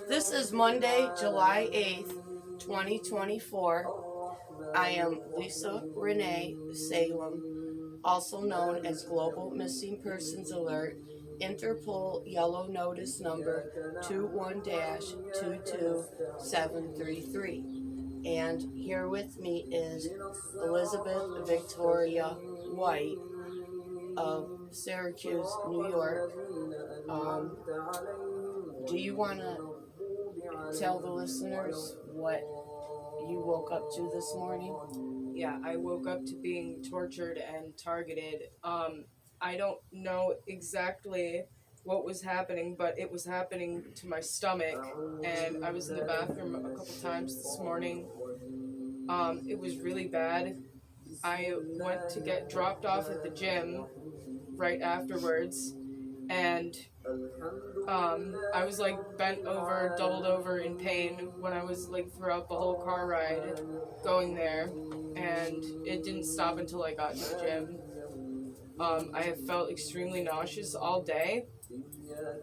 This is Monday, July 8th, 2024. I am Lisa Renee Salem, also known as Global Missing Persons Alert, Interpol Yellow Notice Number 21-22733. And here with me is Elizabeth Victoria White of Syracuse, New York. Do you want to tell the listeners what you woke up to this morning? Yeah, I woke up to being tortured and targeted. I don't know exactly what was happening, but it was happening to my stomach, and I was in the bathroom a couple times this morning. It was really bad. I went to get dropped off at the gym right afterwards, and I was like bent over, doubled over in pain when I was like throughout the whole car ride going there, and it didn't stop until I got to the gym. I have felt extremely nauseous all day,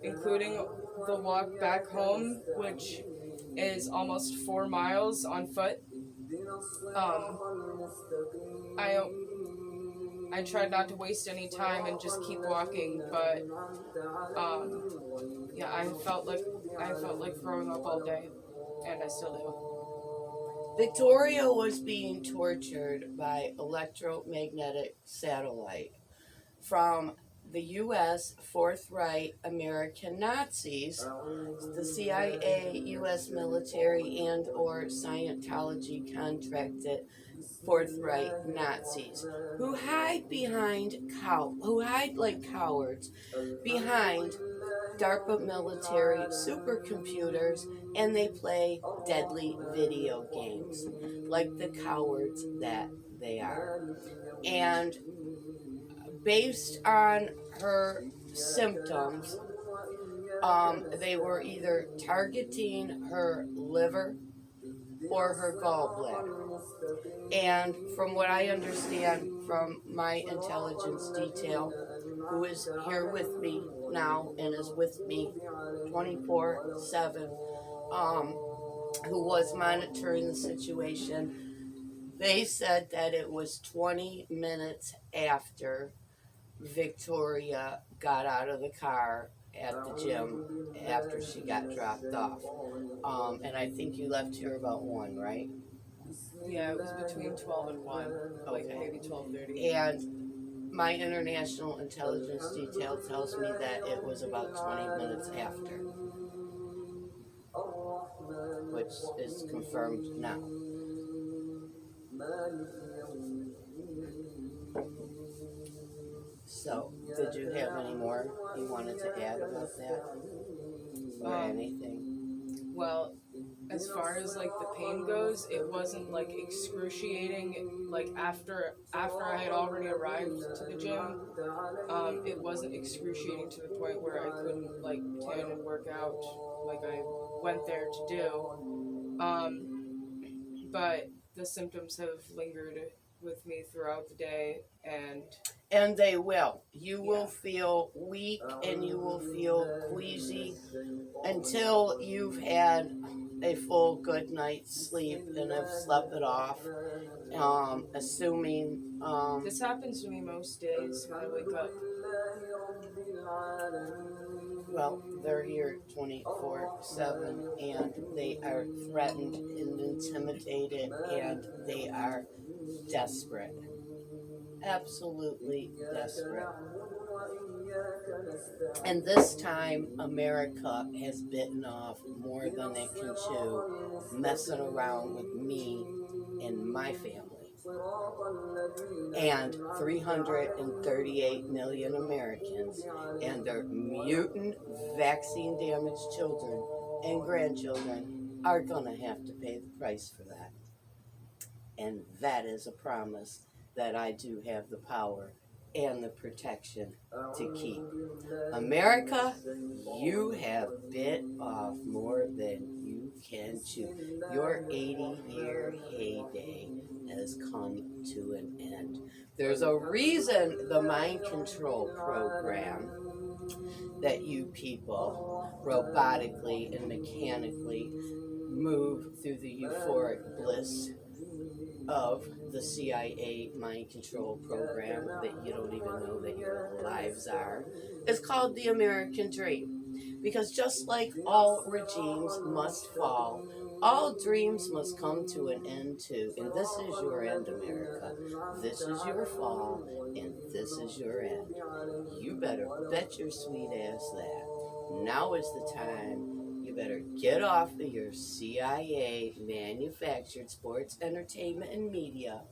including the walk back home, which is almost 4 miles on foot. Um, I I tried not to waste any time and just keep walking, but yeah, I felt like throwing up all day, and I still do. Victoria was being tortured by electromagnetic satellite from the U.S. Fourth Reich American Nazis, the CIA, U.S. military, and or Scientology contracted Fourth Reich Nazis who hide like cowards behind DARPA military supercomputers, and they play deadly video games like the cowards that they are. And based on her symptoms, they were either targeting her liver or her gallbladder. And from what I understand from my intelligence detail, who is here with me now and is with me 24/7, who was monitoring the situation, they said that it was 20 minutes after Victoria got out of the car at the gym after she got dropped off. And I think you left here about 1, right? Yeah, it was between 12 and 1, like Okay. maybe 12:30. And my international intelligence detail tells me that it was about 20 minutes after, which is confirmed now. So, did you have any more you wanted to add about that? Or anything? Well, as far as like the pain goes, it wasn't like excruciating. Like after I had already arrived to the gym, it wasn't excruciating to the point where I couldn't like tan and work out like I went there to do. But the symptoms have lingered with me throughout the day, and they will. You will feel weak and you will feel queasy until you've had a full good night's sleep and have slept it off. Assuming this happens to me most days when I wake up. Well, they're here 24/7, and they are threatened and intimidated, and they are desperate. Absolutely desperate. And this time, America has bitten off more than it can chew, messing around with me and my family. And 338 million Americans and their mutant vaccine-damaged children and grandchildren are going to have to pay the price for that. And that is a promise that I do have the power and the protection to keep. America, you have bit off more than you can't you? Your 80-year heyday has come to an end. There's a reason the mind control program that you people robotically and mechanically move through the euphoric bliss of the CIA mind control program that you don't even know that your lives are. It's called the American Dream. Because just like all regimes must fall, all dreams must come to an end too. And this is your end, America. This is your fall, and this is your end. You better bet your sweet ass that. Now is the time. You better get off of your CIA manufactured sports, entertainment, and media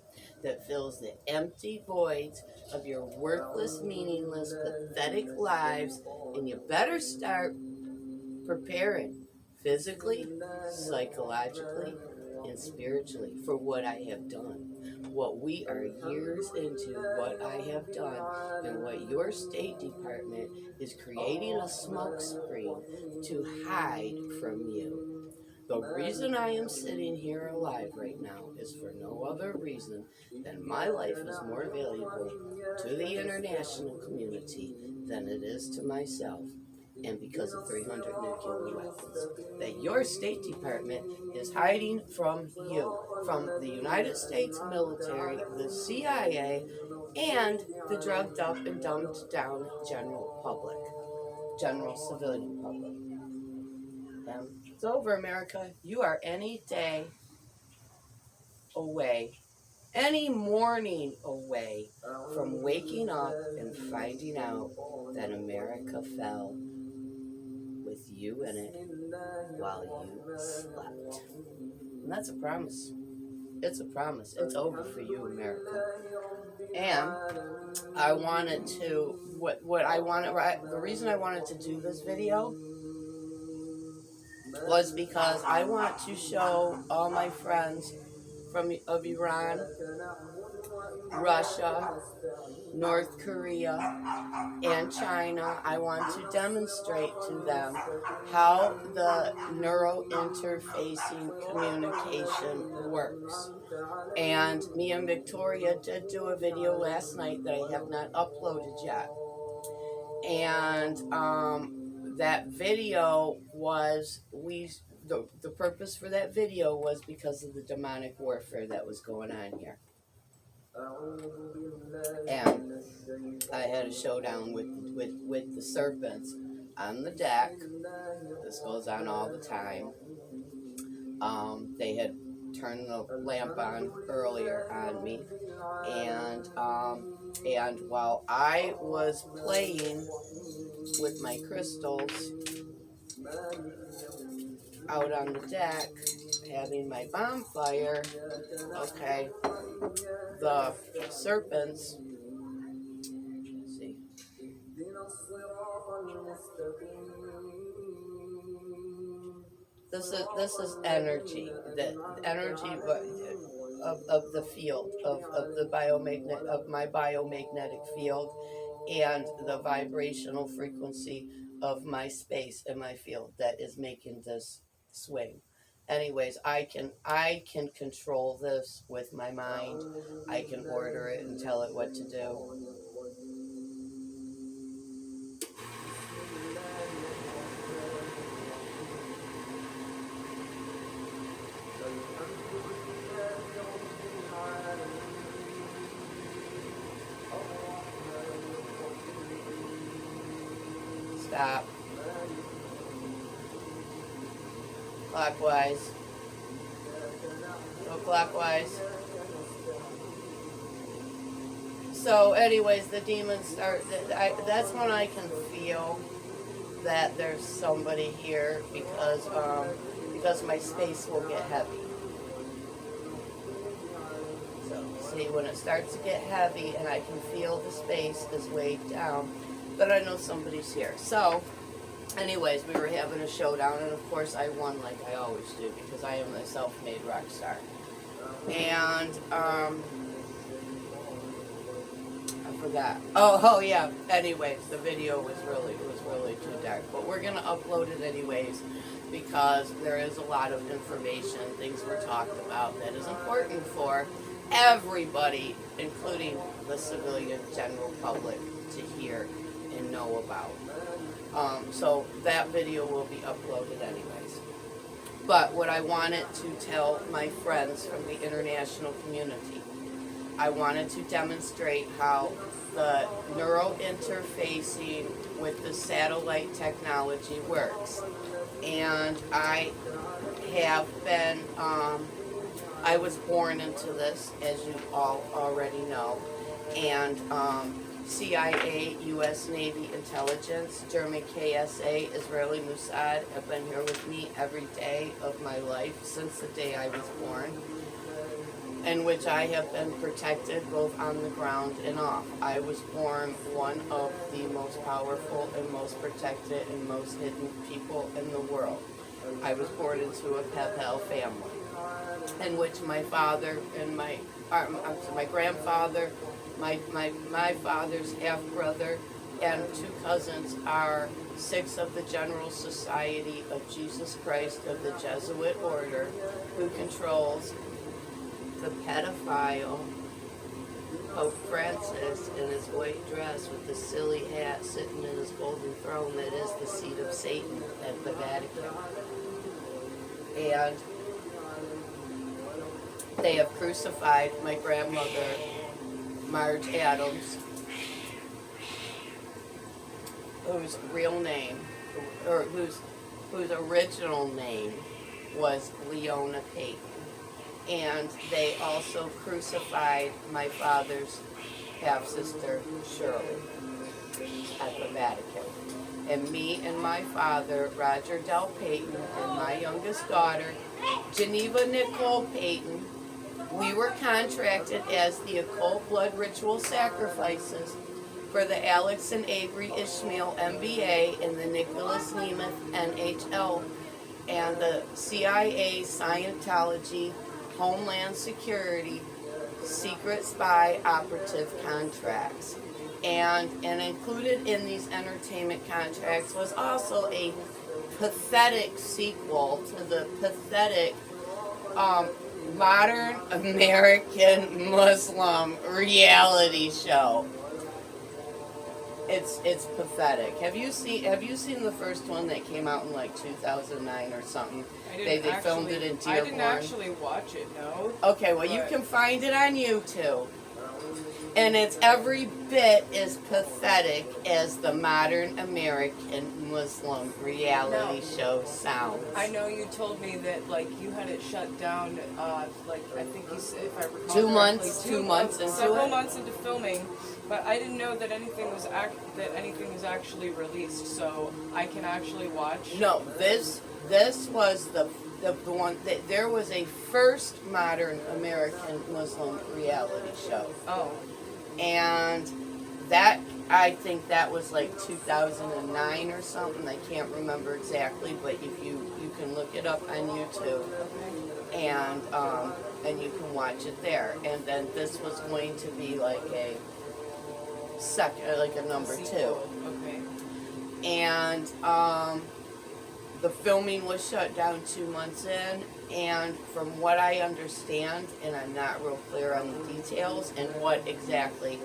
that fills the empty voids of your worthless, meaningless, pathetic lives, and you better start preparing physically, psychologically, and spiritually for what I have done. What we are years into, what I have done, and what your State Department is creating a smokescreen to hide from you. The reason I am sitting here alive right now is for no other reason than my life is more valuable to the international community than it is to myself. And because of 300 nuclear weapons that your State Department is hiding from you, from the United States military, the CIA, and the drugged up and dumbed down general public, general civilian public. It's over, America. You are any day away, any morning away from waking up and finding out that America fell with you in it while you slept. And that's a promise. It's a promise. It's over for you, America. And I wanted to, the reason I wanted to do this video was because I want to show all my friends of Iran, Russia, North Korea, and China, I want to demonstrate to them how the neurointerfacing communication works. And me and Victoria did do a video last night that I have not uploaded yet. And that video was, the purpose for that video was because of the demonic warfare that was going on here. And I had a showdown with the serpents on the deck. This goes on all the time. They had turned the lamp on earlier on me, and while I was playing with my crystals out on the deck, having my bonfire, okay, the serpents, see, this is energy, the energy of the field, of my biomagnetic field, and the vibrational frequency of my space and my field that is making this swing. Anyways, I can control this with my mind. I can order it and tell it what to do. Stop. Clockwise. Go clockwise. So anyways, the demons start, that's when I can feel that there's somebody here because my space will get heavy. So see, when it starts to get heavy and I can feel the space is weighed down, then I know somebody's here. So anyways, we were having a showdown, and of course I won like I always do because I am a self-made rock star. And I forgot. Oh yeah. Anyways, the video was really too dark, but we're gonna upload it anyways because there is a lot of information, things were talked about that is important for everybody, including the civilian general public, to hear and know about. So that video will be uploaded anyways. But what I wanted to tell my friends from the international community, I wanted to demonstrate how the neurointerfacing with the satellite technology works. And I have been, I was born into this, as you all already know. And CIA, U.S. Navy intelligence, German KSA, Israeli Mossad have been here with me every day of my life since the day I was born, in which I have been protected both on the ground and off. I was born one of the most powerful and most protected and most hidden people in the world. I was born into a Pepel family, in which my father and my grandfather, my father's half-brother, and two cousins are 6 of the General Society of Jesus Christ of the Jesuit Order, who controls the pedophile Pope Francis in his white dress with the silly hat sitting in his golden throne that is the seat of Satan at the Vatican. And they have crucified my grandmother, Marge Adams, whose real name, or whose original name was Leona Payton. And they also crucified my father's half-sister, Shirley, at the Vatican. And me and my father, Roger Del Payton, and my youngest daughter, Geneva Nicole Payton, we were contracted as the occult blood ritual sacrifices for the Alex and Avery Ishmael MBA and the Nicholas Nemeth NHL and the CIA Scientology Homeland Security secret spy operative contracts. And included in these entertainment contracts was also a pathetic sequel to the pathetic modern American Muslim reality show. It's pathetic. Have you seen the first one that came out in like 2009 or something? They filmed it in Dearborn. I didn't actually watch it, no. Okay, well you can find it on YouTube. And it's every bit as pathetic as the modern American Muslim reality show sounds. I know you told me that like you had it shut down. Like I think you said, if I recall, 2 months, 2 months into several months into filming. But I didn't know that anything was actually released, so I can actually watch. No, this was the one that there was a first modern American Muslim reality show. Oh. And that, I think that was like 2009 or something. I can't remember exactly, but if you can look it up on YouTube, and you can watch it there. And then this was going to be like a number 2. Okay. And the filming was shut down 2 months in, and from what I understand, and I'm not real clear on the details and what exactly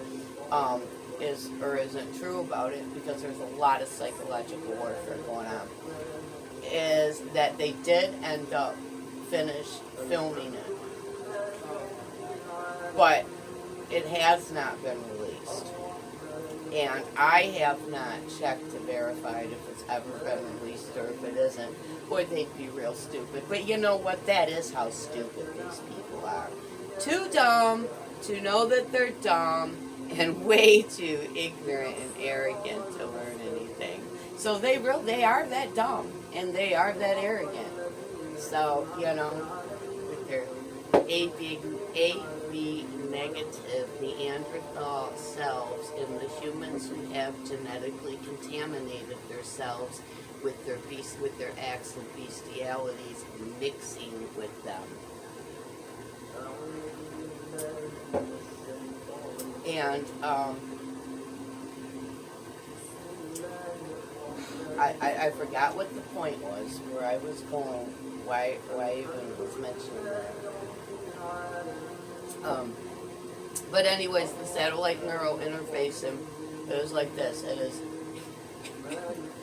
is or isn't true about it, because there's a lot of psychological warfare going on, is that they did end up finish filming it, but it has not been released. And I have not checked to verify if it's ever been released or if it isn't. Boy, they'd be real stupid. But you know what? That is how stupid these people are. Too dumb to know that they're dumb, and way too ignorant and arrogant to learn anything. So they are that dumb, and they are that arrogant. So, you know, with their AB negative Neanderthal selves and the humans who have genetically contaminated themselves with their acts of bestialities mixing with them. And I forgot what the point was, where I was going, why I even was mentioning that. But anyways, the satellite neural interface, and it is like this. It is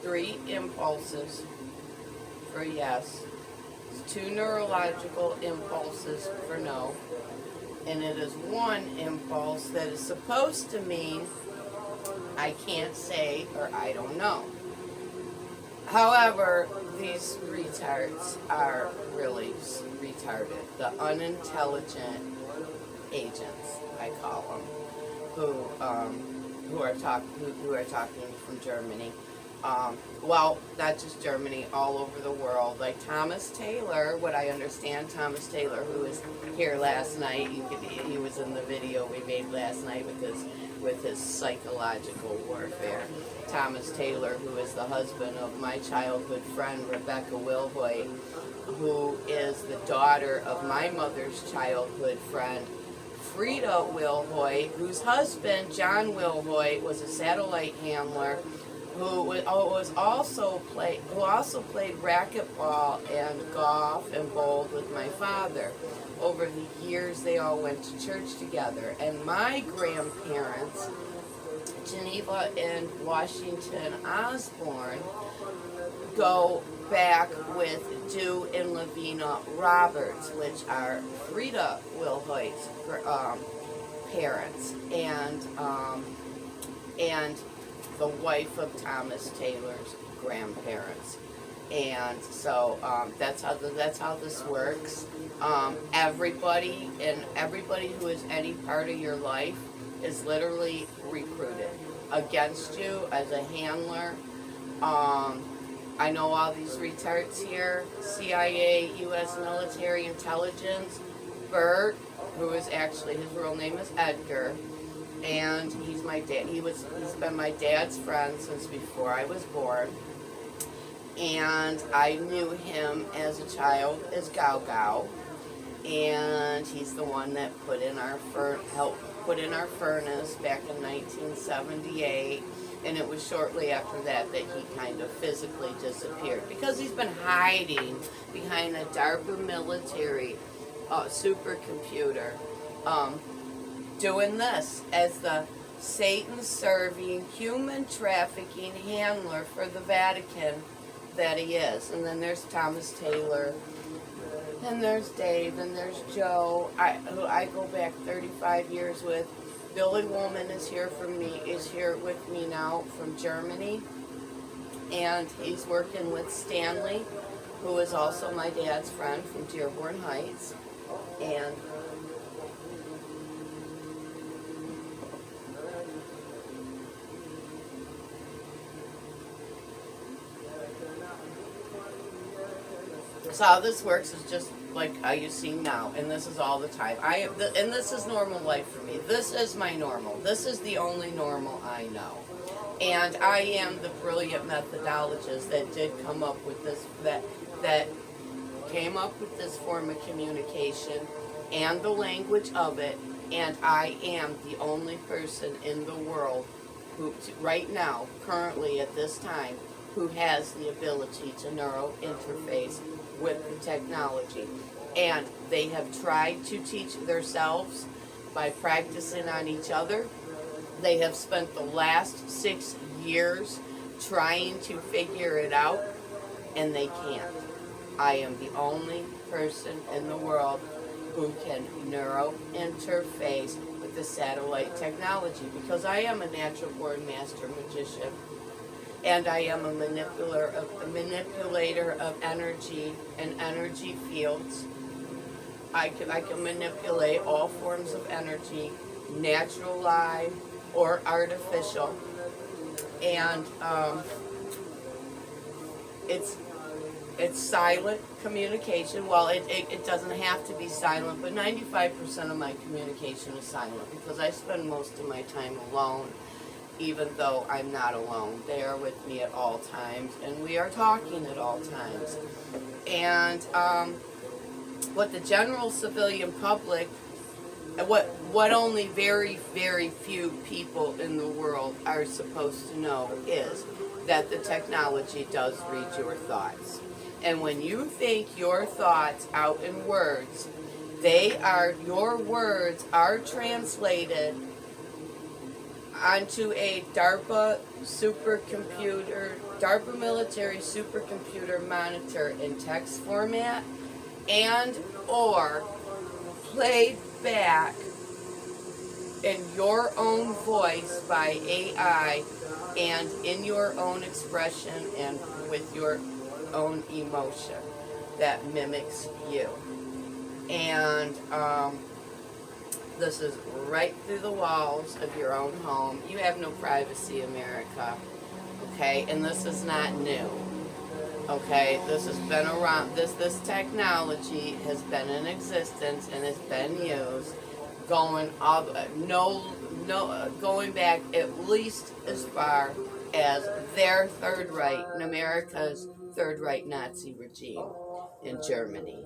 3 impulses for yes, 2 neurological impulses for no, and it is 1 impulse that is supposed to mean I can't say or I don't know. However, these retards are really retarded. The unintelligent agents, I call them, who are talking from Germany. Well, not just Germany, all over the world. Like Thomas Taylor, what I understand, Thomas Taylor, who was here last night. He was in the video we made last night with his psychological warfare. Thomas Taylor, who is the husband of my childhood friend Rebecca Wilhoit, who is the daughter of my mother's childhood friend Frida Wilhoit, whose husband John Wilhoit was a satellite handler who also played racquetball and golf and bowled with my father. Over the years, they all went to church together, and my grandparents, Geneva and Washington Osborne, go back with Dew and Lavina Roberts, which are Frida Wilhoit's parents, and the wife of Thomas Taylor's grandparents. And so that's how this works. Everybody who is any part of your life is literally recruited against you as a handler. I know all these retards here: CIA, U.S. military intelligence. Bert, who is actually, his real name is Edgar, and he's my dad. He's been my dad's friend since before I was born. And I knew him as a child as Gao Gao, and he's the one that helped put in our furnace back in 1978. And it was shortly after that he kind of physically disappeared because he's been hiding behind a DARPA military supercomputer, doing this as the Satan-serving, human trafficking handler for the Vatican that he is. And then there's Thomas Taylor, and there's Dave, and there's Joe, who I go back 35 years with. Billy Woolman is here with me now from Germany, and he's working with Stanley, who is also my dad's friend from Dearborn Heights, and so how this works is just like how you see now, and this is all the time. And this is normal life for me. This is my normal. This is the only normal I know. And I am the brilliant methodologist that did come up with this, that came up with this form of communication and the language of it. And I am the only person in the world who, right now, currently at this time, who has the ability to neuro interface with the technology. And they have tried to teach themselves by practicing on each other. They have spent the last 6 years trying to figure it out, and they can't. I am the only person in the world who can neuro interface with the satellite technology, because I am a natural born master magician. And I am a manipulator of energy and energy fields. I can manipulate all forms of energy, natural, live, or artificial. And it's silent communication. Well, it doesn't have to be silent, but 95% of my communication is silent because I spend most of my time alone. Even though I'm not alone, they are with me at all times, and we are talking at all times. And what the general civilian public, what only very, very few people in the world are supposed to know is that the technology does read your thoughts. And when you think your thoughts out in words, your words are translated onto a DARPA military supercomputer monitor in text format, and or played back in your own voice by AI and in your own expression and with your own emotion that mimics you. And this is right through the walls of your own home. You have no privacy, America. Okay? And this is not new. Okay? This has been around. This technology has been in existence and has been used going going back at least as far as their Third Reich, America's Third Reich Nazi regime in Germany.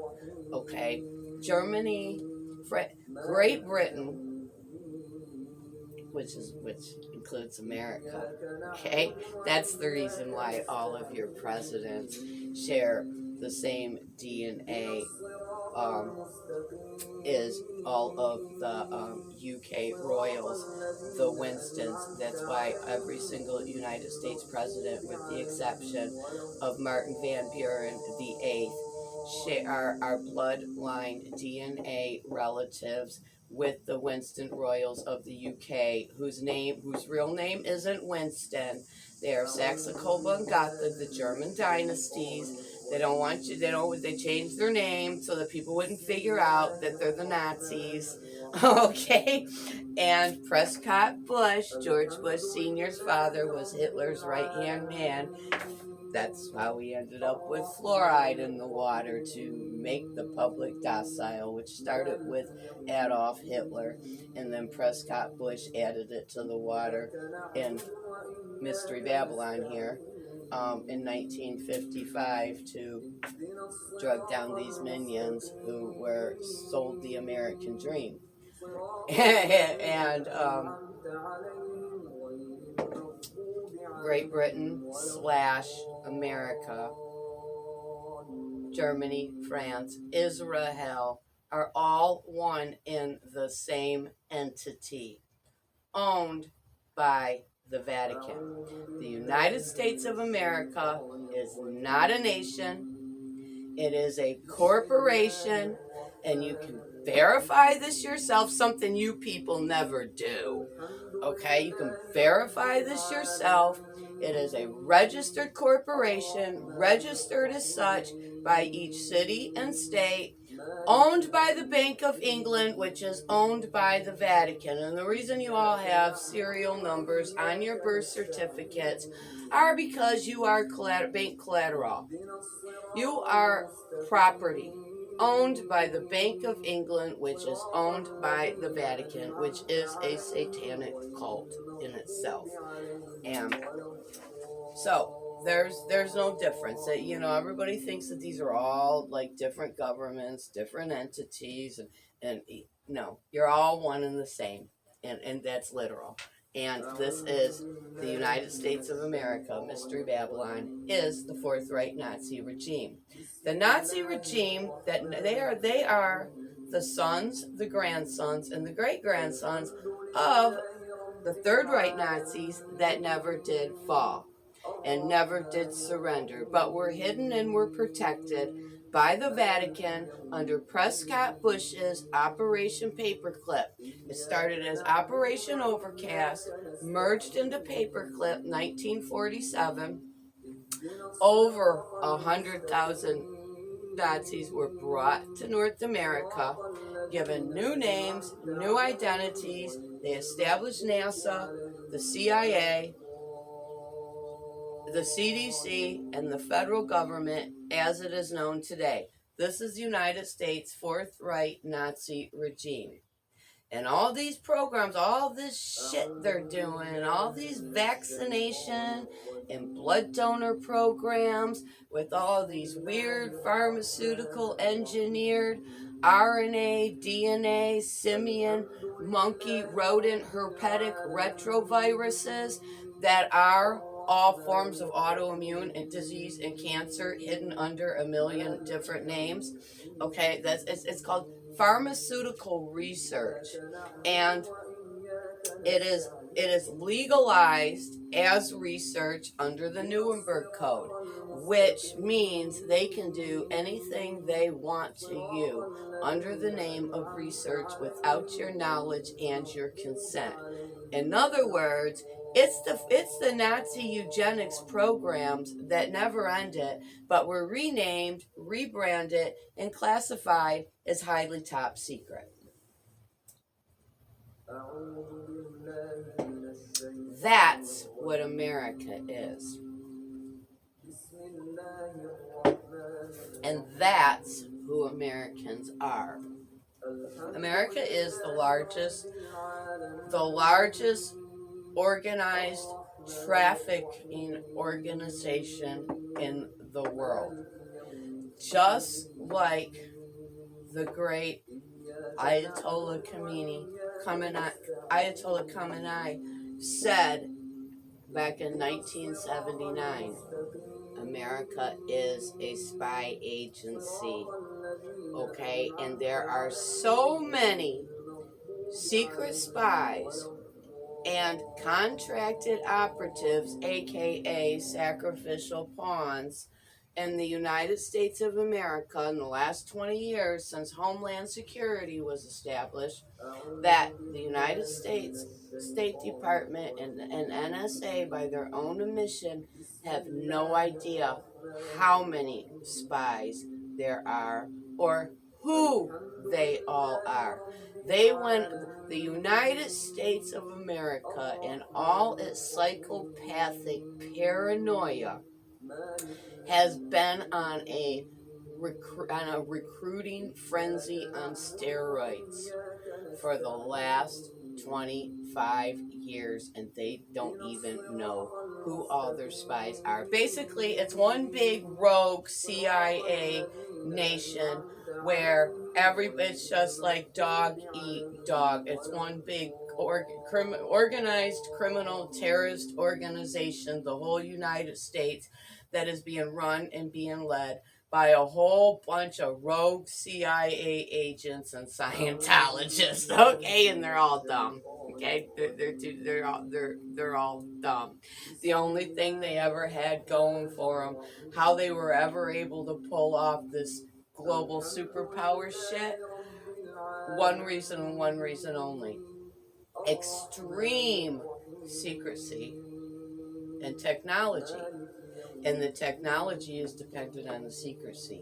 Okay? Germany, Great Britain, which includes America. Okay, that's the reason why all of your presidents share the same DNA. Is all of the UK royals, the Winstons. That's why every single United States president, with the exception of Martin Van Buren the Eighth, share our bloodline DNA relatives with the Winston royals of the UK, whose real name isn't Winston. They are Saxe-Coburg and Gotha, the German dynasties. They changed their name so that people wouldn't figure out that they're the Nazis. Okay? And Prescott Bush, George Bush Sr.'s father, was Hitler's right-hand man. That's how we ended up with fluoride in the water to make the public docile, which started with Adolf Hitler, and then Prescott Bush added it to the water in Mystery Babylon here in 1955 to drug down these minions who were sold the American dream. And Great Britain / America, Germany, France, Israel are all one in the same entity, owned by the Vatican. The United States of America is not a nation. It is a corporation, and you can verify this yourself, something you people never do. Okay, you can verify this yourself. It is a registered corporation, registered as such by each city and state, owned by the Bank of England, which is owned by the Vatican. And the reason you all have serial numbers on your birth certificates are because you are bank collateral. You are property owned by the Bank of England, which is owned by the Vatican, which is a satanic cult in itself. And so there's no difference. That everybody thinks that these are all like different governments, different entities, and no, you're all one and the same, and that's literal. And this is the United States of America. Mystery Babylon is the Fourth Reich Nazi regime. The Nazi regime that they are the sons, the grandsons, and the great-grandsons of the Third Reich Nazis that never did fall and never did surrender, but were hidden and were protected by the Vatican under Prescott Bush's Operation Paperclip. It started as Operation Overcast, merged into Paperclip 1947. Over 100,000 Nazis were brought to North America, given new names, new identities. They established NASA, the CIA, the CDC, and the federal government as it is known today. This is the United States Fourth Reich Nazi regime. And all these programs, all this shit they're doing, all these vaccination and blood donor programs with all these weird pharmaceutical engineered RNA, DNA, simian, monkey, rodent, herpetic retroviruses that are all forms of autoimmune and disease and cancer hidden under a million different names. Okay, it's called pharmaceutical research, and it is legalized as research under the Nuremberg Code, which means they can do anything they want to you under the name of research without your knowledge and your consent. In other words, it's the Nazi eugenics programs that never ended, but were renamed, rebranded, and classified as highly top secret. That's what America is. And that's who Americans are. America is the largest organized trafficking organization in the world. Just like the great Ayatollah Khamenei said back in 1979, America is a spy agency. Okay, and there are so many secret spies and contracted operatives, aka sacrificial pawns, in the United States of America in the last 20 years since Homeland Security was established, that the United States State Department and NSA, by their own admission, have no idea how many spies there are or who they all are. The United States of America and all its psychopathic paranoia has been on a recruiting frenzy on steroids for the last 25 years, and they don't even know who all their spies are. Basically, it's one big rogue CIA nation where it's just like dog eat dog. It's one big organized criminal terrorist organization, the whole United States, that is being run and being led by a whole bunch of rogue CIA agents and Scientologists. Okay, and they're all dumb. Okay, they're all dumb. The only thing they ever had going for them, how they were ever able to pull off this global superpower shit, one reason and one reason only: extreme secrecy and technology. And the technology is dependent on the secrecy.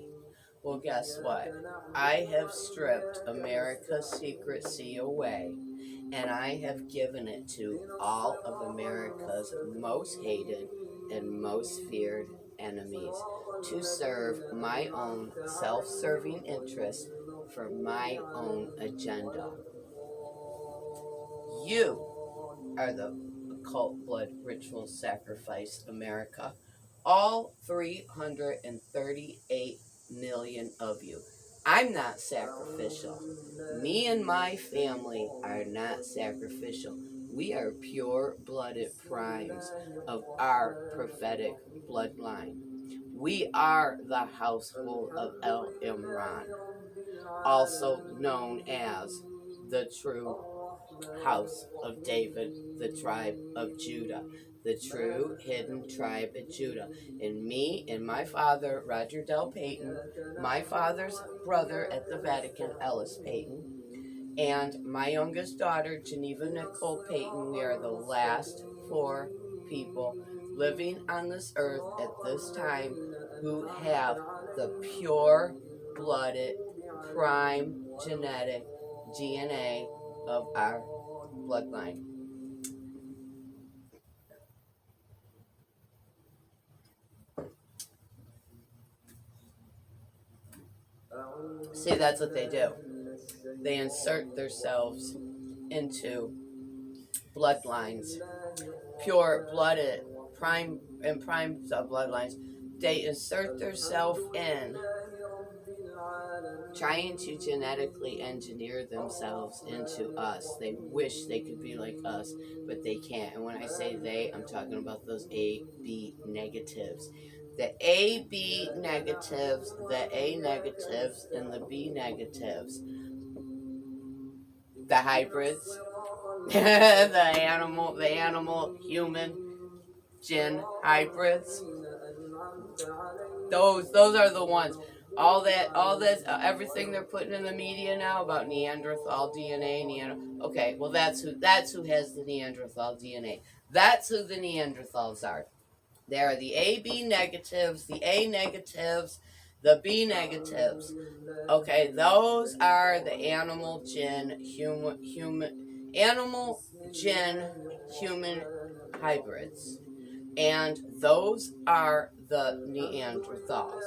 Well, guess what? I have stripped America's secrecy away, and I have given it to all of America's most hated and most feared enemies to serve my own self-serving interests for my own agenda. You are the occult blood ritual sacrifice America. All 338 million of you. I'm not sacrificial. Me and my family are not sacrificial. We are pure-blooded primes of our prophetic bloodline. We are the household of El Imran, also known as the true house of David, the tribe of Judah, the true hidden tribe of Judah. And me and my father, Roger Del Payton, my father's brother at the Vatican, Ellis Payton, and my youngest daughter, Geneva Nicole Payton, we are the last 4 people living on this earth at this time who have the pure-blooded, prime genetic DNA of our bloodline. See, that's what they do. They insert themselves into bloodlines, pure-blooded, prime bloodlines. They insert themselves in trying to genetically engineer themselves into us. They wish they could be like us, but they can't. And when I say they, I'm talking about those AB negatives. The AB negatives, the A negatives, and the B negatives. The hybrids, the animal, human, jinn hybrids. Those are the ones. All this, everything they're putting in the media now about Neanderthal DNA, Okay, well that's who has the Neanderthal DNA. That's who the Neanderthals are. There are the AB negatives, the A negatives, the B negatives. Okay, those are the animal, jinn, animal, jinn, human hybrids. And those are the Neanderthals.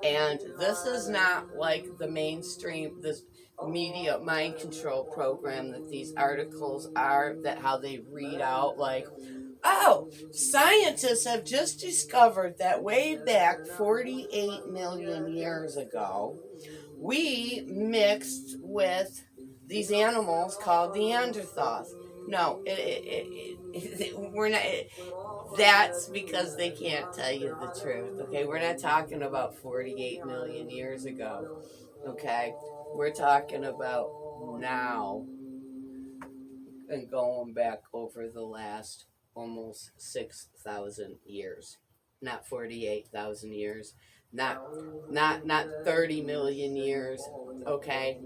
And this is not like the mainstream, this media mind control program that these articles are, that how they read out like, oh, scientists have just discovered that way back 48 million years ago, we mixed with these animals called Neanderthals. No, we're not. That's because they can't tell you the truth. Okay, we're not talking about 48 million years ago. Okay, we're talking about now and going back over the last almost 6,000 years, not 48,000 years, not 30 million years. Okay,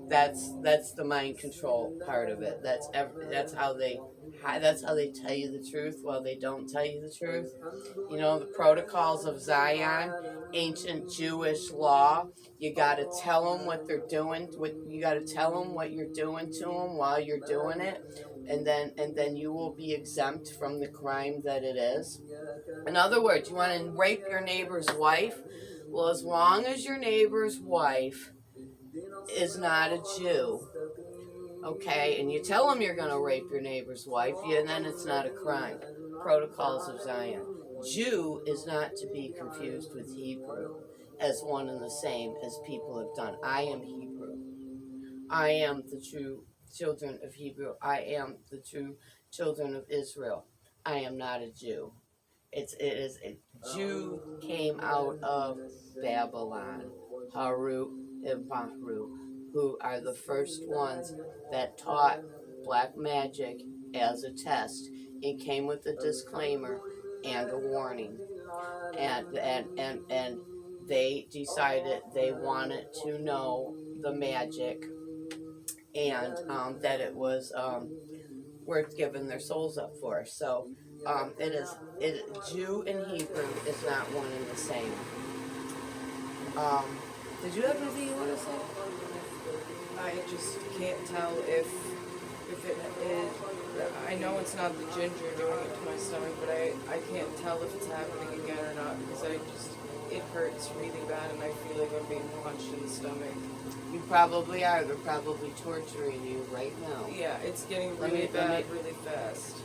that's the mind control part of it. That's how they tell you the truth while they don't tell you the truth. You know, the protocols of Zion, ancient Jewish law. You got to tell them what they're doing. You got to tell them what you're doing to them while you're doing it, and then you will be exempt from the crime that it is. In other words, you want to rape your neighbor's wife? Well, as long as your neighbor's wife is not a Jew, okay, and you tell them you're going to rape your neighbor's wife, and then it's not a crime. Protocols of Zion. Jew is not to be confused with Hebrew as one and the same as people have done. I am Hebrew. I am the true children of Hebrew. I am the true children of Israel. I am not a Jew. A Jew came out of Babylon, Harut and Mahru, who are the first ones that taught black magic as a test. It came with a disclaimer and a warning, and they decided they wanted to know the magic, and that it was worth giving their souls up for. So Jew and Hebrew is not one and the same. Did you have anything you want to say? I just can't tell if it is. I know it's not the ginger doing it to my stomach, but I can't tell if it's happening again or not because it hurts really bad and I feel like I'm being punched in the stomach. You probably are. They're probably torturing you right now. Yeah, it's getting really bad really fast.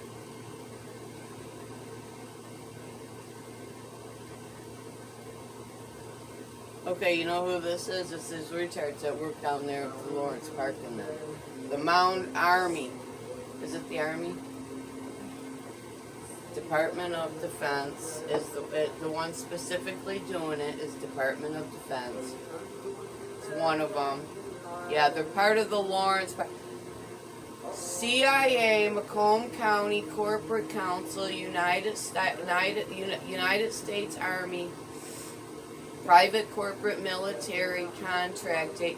Okay, you know who this is? This is retards that work down there at the Lawrence Park and the Mound Army. Is it the Army? Department of Defense is the one specifically doing it is Department of Defense. It's one of them. Yeah, they're part of the Lawrence Park. CIA, Macomb County Corporate Council, United States Army, private corporate military contract, K